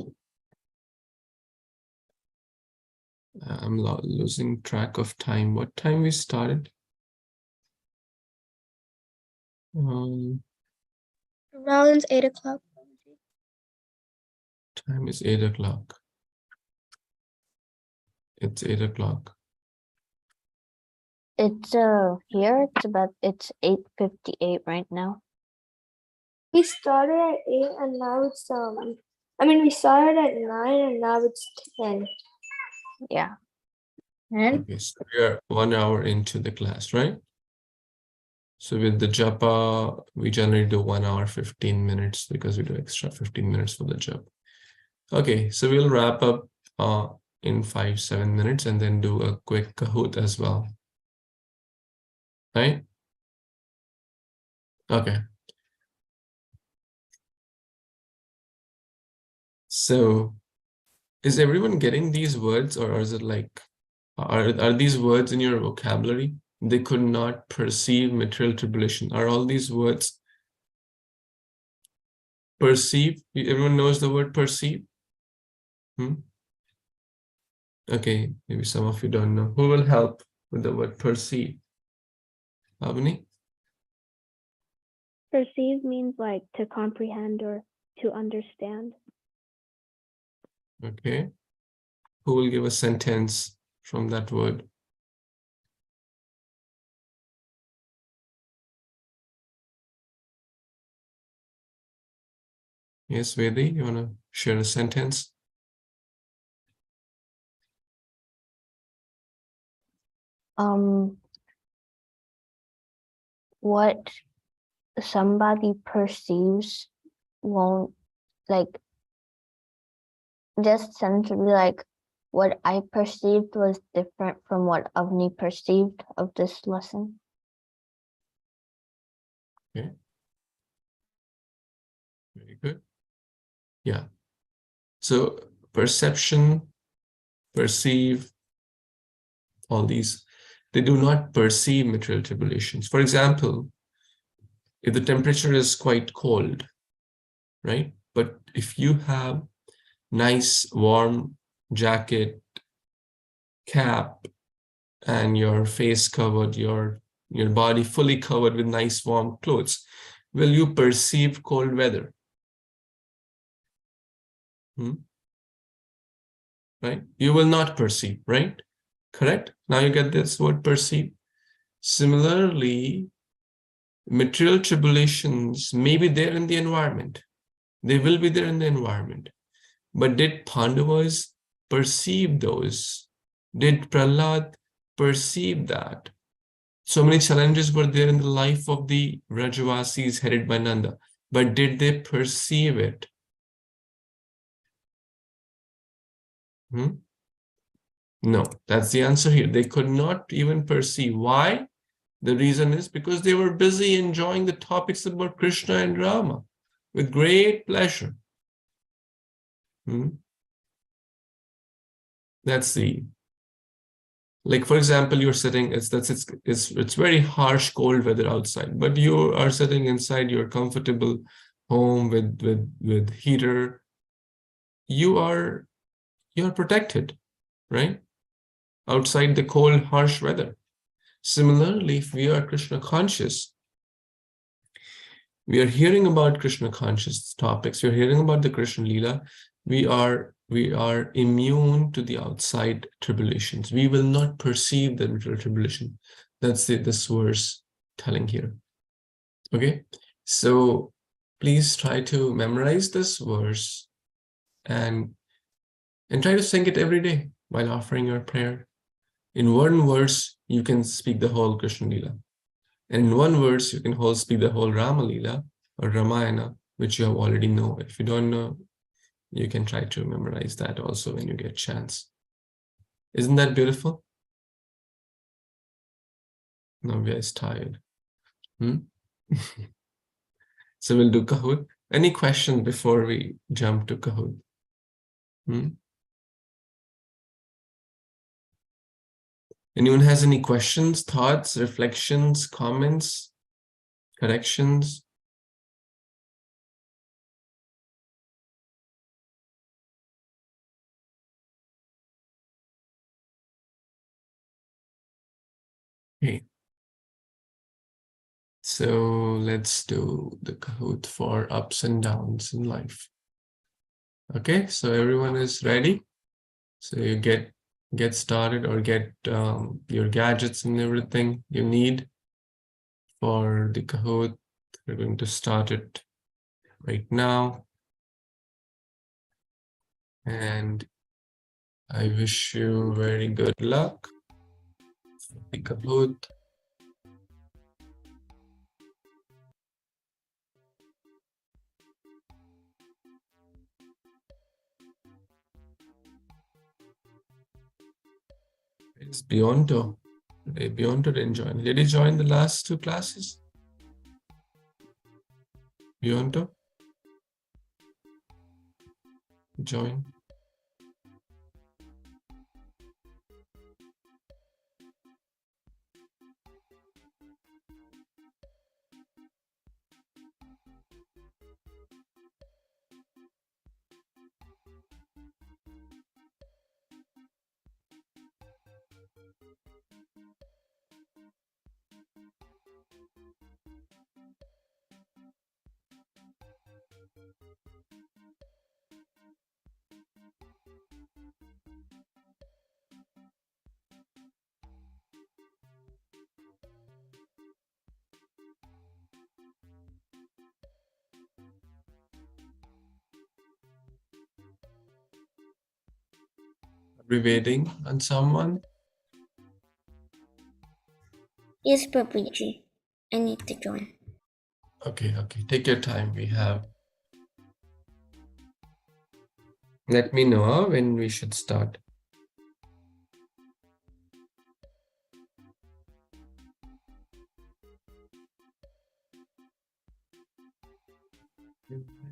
I'm losing track of time. What time we started? Around 8 o'clock. Time is 8 o'clock. It's 8 o'clock. It's here. It's 8:58 right now. We started at 8 and now it's we started at 9 and now it's 10. Yeah. And Okay, so we are 1 hour into the class, right? So with the japa, we generally do 1 hour, 15 minutes because we do extra 15 minutes for the japa. Okay, so we'll wrap up in 5-7 minutes and then do a quick Kahoot as well. Right? Okay. So is everyone getting these words, or is it like, are these words in your vocabulary? They could not perceive material tribulation. Are all these words perceive? Everyone knows the word perceive? Okay, maybe some of you don't know. Who will help with the word perceive? Avani? Perceive means like to comprehend or to understand. Okay. Who will give a sentence from that word? Yes, Vedi, you want to share a sentence? What somebody perceives won't, like, just essentially like what I perceived was different from what Avni perceived of this lesson. Okay. Very good. Yeah. So perception, perceive, all these, they do not perceive material tribulations. For example, if the temperature is quite cold, right? But if you have nice warm jacket, cap, and your face covered, your body fully covered with nice warm clothes, will you perceive cold weather? Right? You will not perceive, right? Correct? Now you get this word perceive. Similarly, material tribulations may be there in the environment. They will be there in the environment. But did Pandavas perceive those? Did Prahlad perceive that? So many challenges were there in the life of the Vrajavasis headed by Nanda. But did they perceive it? No, that's the answer here. They could not even perceive. Why? The reason is because they were busy enjoying the topics about Krishna and Rama with great pleasure. That's the, like, for example, you're sitting, it's very harsh, cold weather outside, but you are sitting inside your comfortable home with heater. You are protected, right? Outside the cold, harsh weather. Similarly, if we are Krishna conscious, we are hearing about Krishna conscious topics, we're hearing about the Krishna Leela, we are immune to the outside tribulations. We will not perceive the material tribulation. That's this verse telling here. Okay, so please try to memorize this verse and try to sing it every day while offering your prayer. In one verse, you can speak the whole Krishna Leela. And in one verse, you can speak the whole Rama Leela or Ramayana, which you have already know. If you don't know, you can try to memorize that also when you get a chance. Isn't that beautiful? Navya is tired. So we'll do Kahoot. Any questions before we jump to Kahoot? Anyone has any questions, thoughts, reflections, comments, corrections? Okay. So let's do the Kahoot for ups and downs in life. Okay, so everyone is ready. So you get started or get your gadgets and everything you need for the Kahoot. We're going to start it right now. And I wish you very good luck for the Kahoot. It's Beyonto. Beyonto didn't join. Did he join the last two classes? Beyonto? Join. Revading on someone? Yes, Prabhuji. I need to join. Okay. Take your time. We have. Let me know when we should start.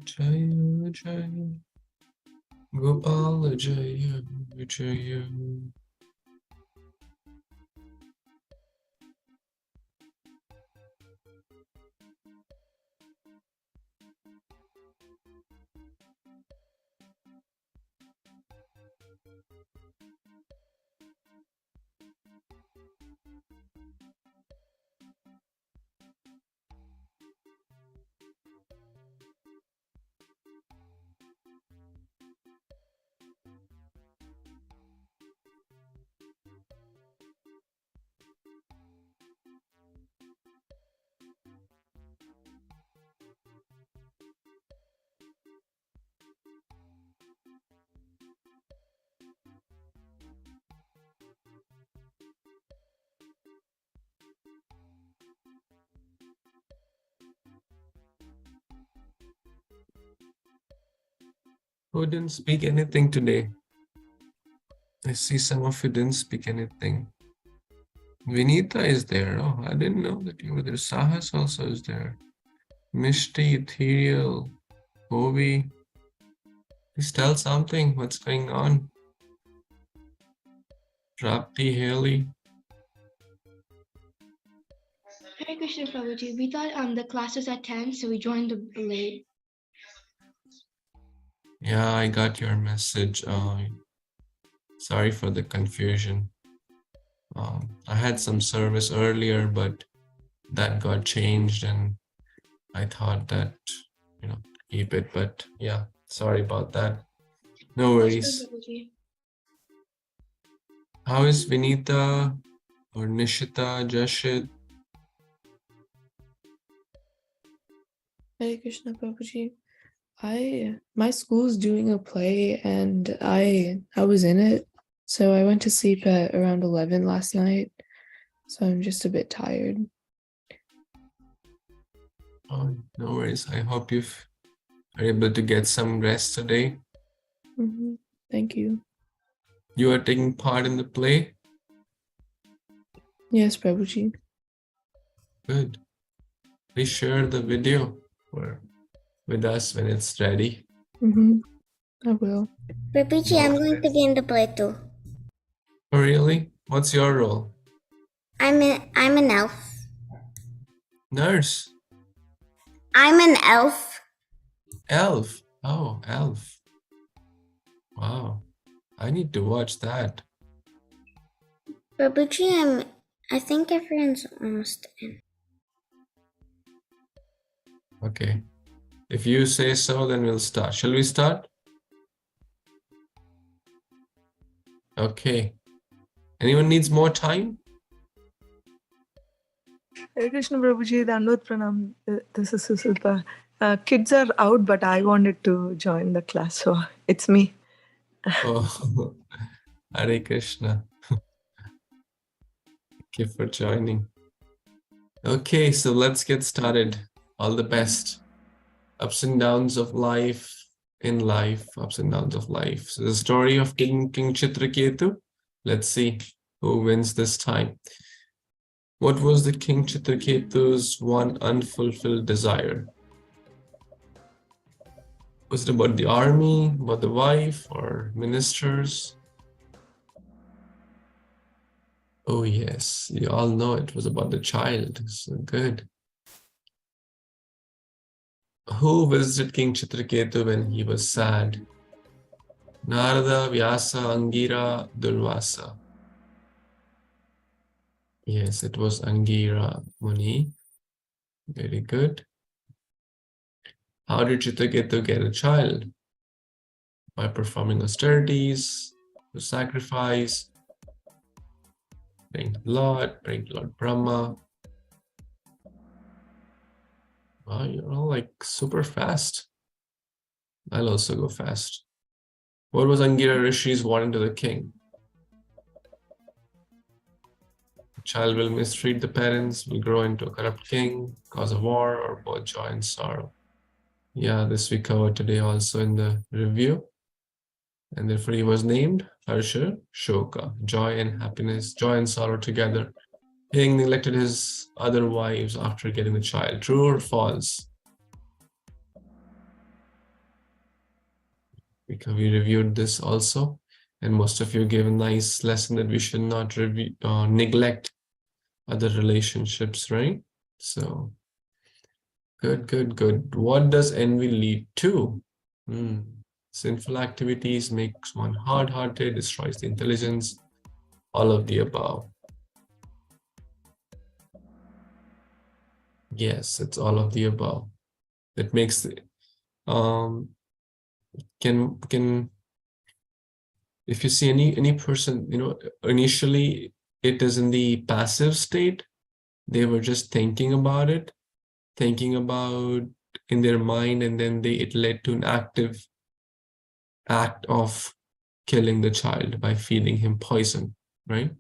Jaya Jaya Gopala Jaya Jaya. Who didn't speak anything today? I see some of you didn't speak anything. Vinita is there. Oh, I didn't know that you were there. Sahas also is there. Mishti, Ethereal, Ovi. Please tell something. What's going on? Rapti, Haley. Hare Krishna Prabhuji. We thought the class was at 10, so we joined late. Yeah, I got your message. Sorry for the confusion. I had some service earlier, but that got changed and I thought that, keep it. But yeah, sorry about that. No worries. How is Vinita or Nishita, Jashit? Hare Krishna Prabhuji. My school's doing a play and I was in it. So I went to sleep at around 11 last night. So I'm just a bit tired. Oh, no worries. I hope you are able to get some rest today. Thank you. You are taking part in the play? Yes, Prabhuji. Good. Please share the video with us when it's ready. I will. Prabhuji, I'm going to be in the play too. Oh, really? What's your role? I'm an elf. Nurse. I'm an elf. Elf. Oh, elf. Wow. I need to watch that. Prabhuji, I think everyone's almost in. Okay. If you say so, then we'll start. Shall we start? Okay. Anyone needs more time? Hare Krishna Prabhuji, Dandot Pranam. This is Susilpa. Kids are out, but I wanted to join the class, so it's me. Oh, Hare Krishna. Thank you for joining. Okay, so let's get started. All the best. Ups and downs of life, in life, ups and downs of life. So the story of King Chitraketu. Let's see who wins this time. What was the King Chitraketu's one unfulfilled desire? Was it about the army, about the wife, or ministers? Oh yes, you all know it was about the child. So good. Who visited King Chitraketu when he was sad? Narada, Vyasa, Angira, Durvasa. Yes, it was Angira Muni. Very good. How did Chitraketu get a child? By performing austerities, to sacrifice, praying to Lord Brahma. Wow, you're all like super fast. I'll also go fast. What was Angira Rishi's warning to the king? child will mistreat the parents, will grow into a corrupt king, cause a war, or both joy and sorrow. Yeah, this we covered today also in the review. And therefore he was named Harsha Shoka, joy and happiness, joy and sorrow together. He neglected his other wives after getting the child. True or false? Because we reviewed this also, and most of you gave a nice lesson that we should not neglect other relationships, right? So good, good, good. What does envy lead to? Sinful activities makes one hard-hearted, destroys the intelligence, all of the above. Yes, it's all of the above. That makes the can if you see any person, you know, initially it is in the passive state. They were just thinking about it, thinking about in their mind, and then it led to an active act of killing the child by feeding him poison, right?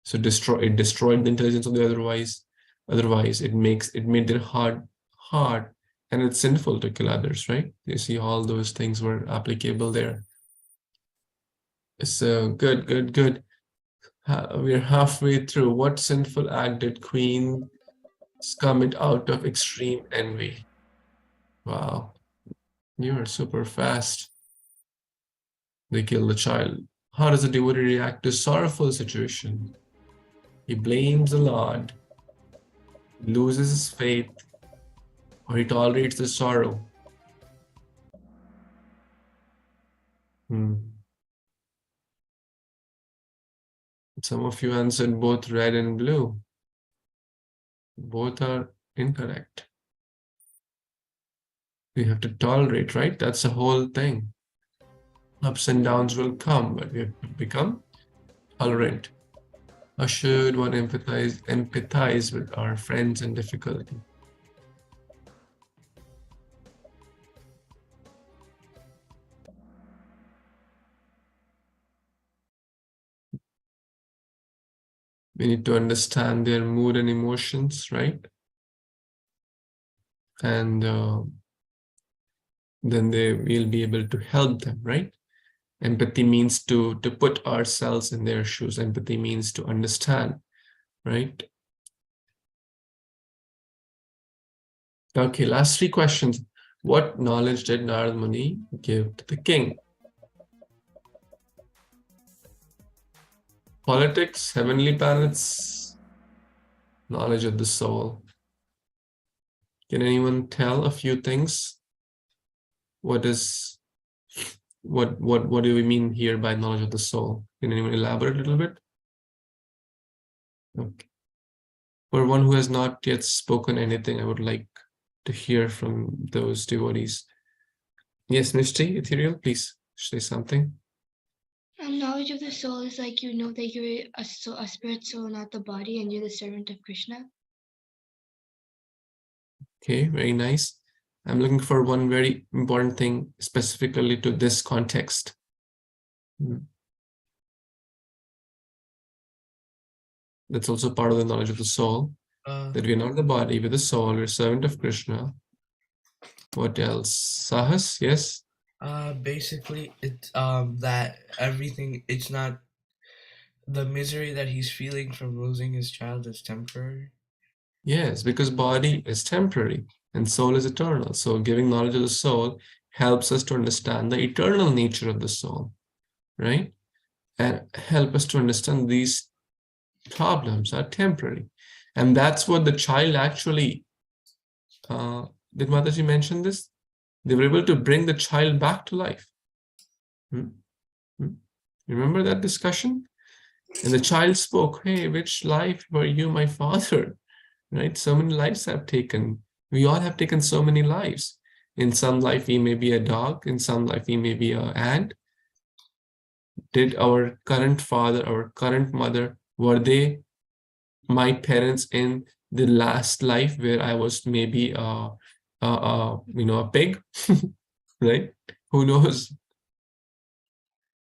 So it destroyed the intelligence of the otherwise it made their heart hard, and it's sinful to kill others, right? You see all those things were applicable there. So good, good, good. We're halfway through. What sinful act did queens commit out of extreme envy? Wow, you are super fast. They kill the child. How does a devotee react to sorrowful situation? He blames the Lord, loses his faith, or he tolerates the sorrow. Some of you answered both red and blue. Both are incorrect. We have to tolerate, right? That's the whole thing. Ups and downs will come, but we have to become tolerant. How should one empathize with our friends in difficulty? We need to understand their mood and emotions, right? And then we'll be able to help them, right? Empathy means to put ourselves in their shoes. Empathy means to understand, right? Okay, last 3 questions. What knowledge did Narad Muni give to the king? Politics, heavenly planets, knowledge of the soul. Can anyone tell a few things? What do we mean here by knowledge of the soul? Can anyone elaborate a little bit? Okay. For one who has not yet spoken anything, I would like to hear from those devotees. Yes, Mishti, Ethereal, please say something. Knowledge of the soul is like you know that you're a spirit soul, not the body, and you're the servant of Krishna. Okay, very nice. I'm looking for one very important thing specifically to this context. That's also part of the knowledge of the soul. That we are not the body, we're the soul, we're servant of Krishna. What else? Sahas, yes? Basically, it's that everything, it's not the misery that he's feeling from losing his child is temporary. Yes, because body is temporary and soul is eternal. So giving knowledge of the soul helps us to understand the eternal nature of the soul, right? And help us to understand these problems are temporary. And that's what the child actually, did Mataji mention this? They were able to bring the child back to life. Remember that discussion? And the child spoke, hey, which life were you, my father? Right? So many lives have taken. We all have taken so many lives. In some life, we may be a dog. In some life, we may be an ant. Did our current father, our current mother, were they my parents in the last life where I was maybe a pig? Right? Who knows?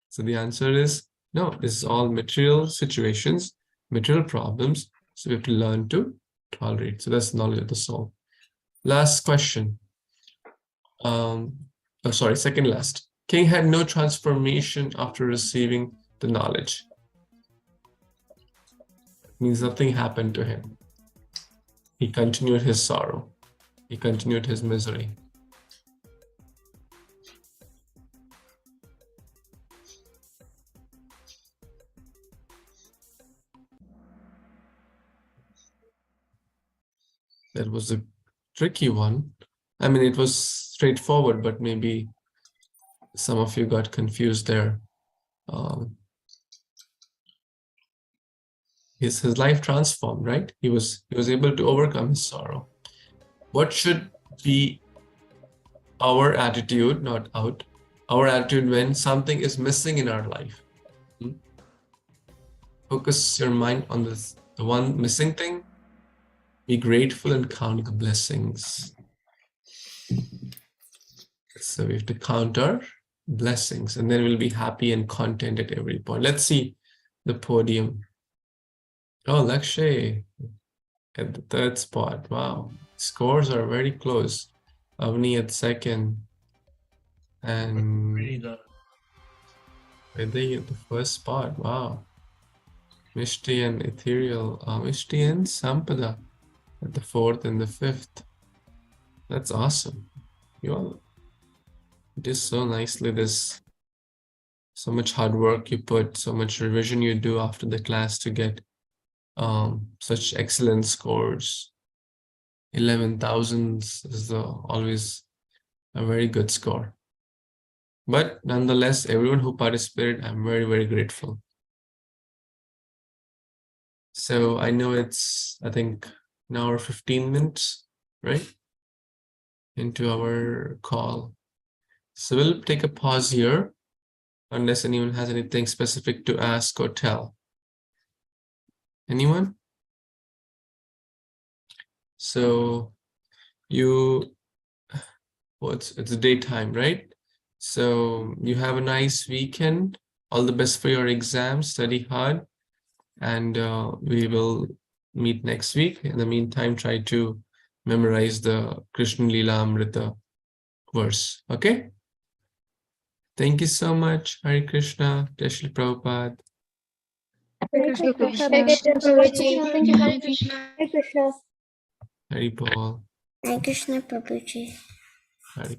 So the answer is no. This is all material situations material problems. So we have to learn to tolerate. So that's knowledge of the soul. Last question. Second last. King had no transformation after receiving the knowledge. It means nothing happened to him. He continued his sorrow. He continued his misery. That was a tricky one. I mean, it was straightforward, but maybe some of you got confused there. His life transformed, right? He was able to overcome his sorrow. What should be our attitude, not out, our attitude when something is missing in our life? Focus your mind on the one missing thing. Be grateful and count the blessings. So we have to count our blessings, and then we'll be happy and content at every point. Let's see the podium. Oh, Lakshay at the third spot. Wow. Scores are very close. Avni at second. And Vedai at the first spot. Wow. Mishti and Ethereal. Mishti and Sampada at the fourth and the fifth. That's awesome. You all did so nicely. There's so much hard work you put, so much revision you do after the class to get such excellent scores. 11,000 is always a very good score. But nonetheless, everyone who participated, I'm very, very grateful. So I know it's, I think, an hour 15 minutes, right? Into our call. So we'll take a pause here, unless anyone has anything specific to ask or tell. Anyone? So it's daytime, right? So you have a nice weekend. All the best for your exams. Study hard. And we will meet next week. In the meantime, try to memorize the Nityaṁ verse. Okay? Thank you so much. Hare Kṛṣṇa. Jai Śrī Prabhupada. Hare Krishna, Hare Krishna. Hare Krishna. Hare Bol. Hare Krishna Prabhuji. Hare